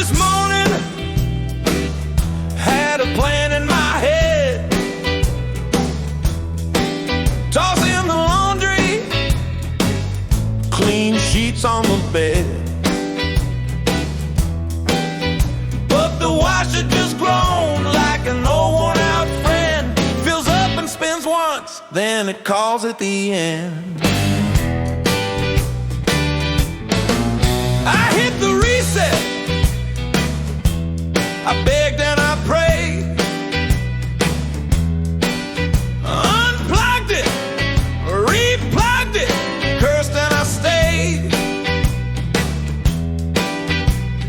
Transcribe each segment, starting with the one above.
this morning, had a plan in my head. Toss in the laundry, clean sheets on the bed. But the washer just groaned like an old worn-out friend. Fills up and spins once, then it calls at the end. I hit the reset, I begged and I prayed, unplugged it, replugged it, cursed and I stayed.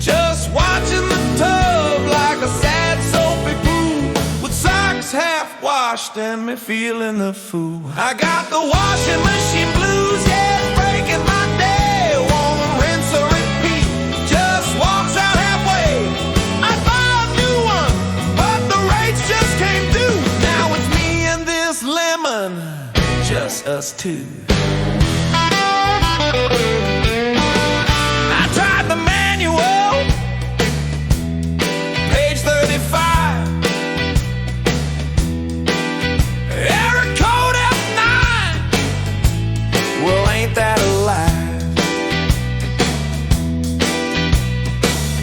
Just watching the tub like a sad soapy pool, with socks half washed and me feeling the fool. I got the washing machine blues, yeah, it's breaking my day. Won't rinse or repeat, just walks out halfway. I bought a new one, but the rates just came due. Now it's me and this lemon, just us two. I tried the manual, page 35. Error code F9. Well, ain't that a lie?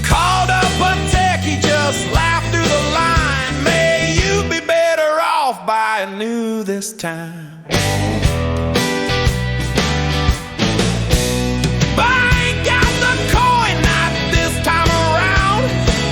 Called up a techie, just laughed through the line. May you be better off buying new this time. But I ain't got the coin, not this time around.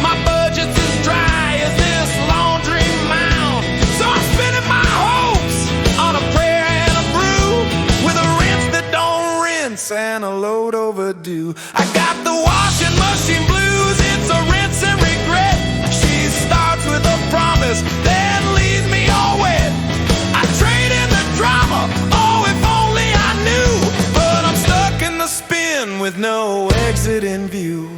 My budget's as dry as this laundry mound. So I'm spending my hopes on a prayer and a brew, with a rinse that don't rinse and a load overdue. I got the washing machine blues, it's a rinse and regret. She starts with a promise, then leaves me all wet. I trade in the drama, oh if only I knew. But I'm stuck in the spin with no exit in view.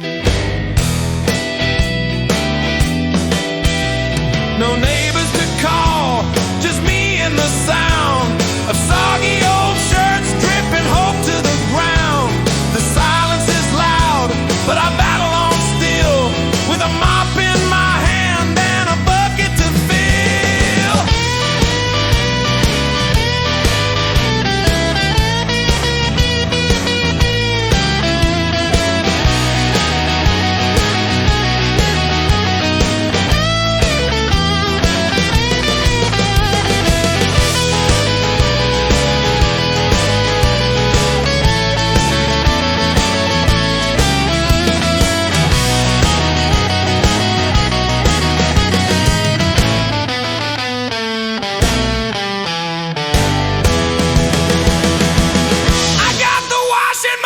No neighbors to call, just me and the sound of soggy old shirts dripping hope to the ground. The silence is loud, but I battle on still, with a mop in my hand and a bucket to fill.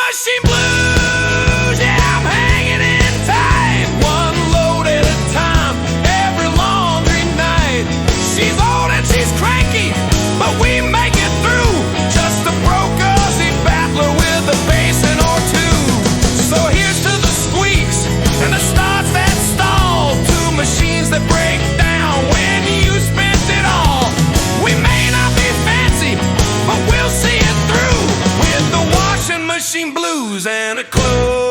Machine blues, yeah, I'm hanging in tight, one load at a time, every laundry night. She's old and she's cranky, but we make it through. Just a broke Aussie battler with a basin or two. So here's to the squeaks and the starts that stall, two machines that break down when you spent it all. We may not be fancy, but we'll see it through, with the washing machine blues and a close.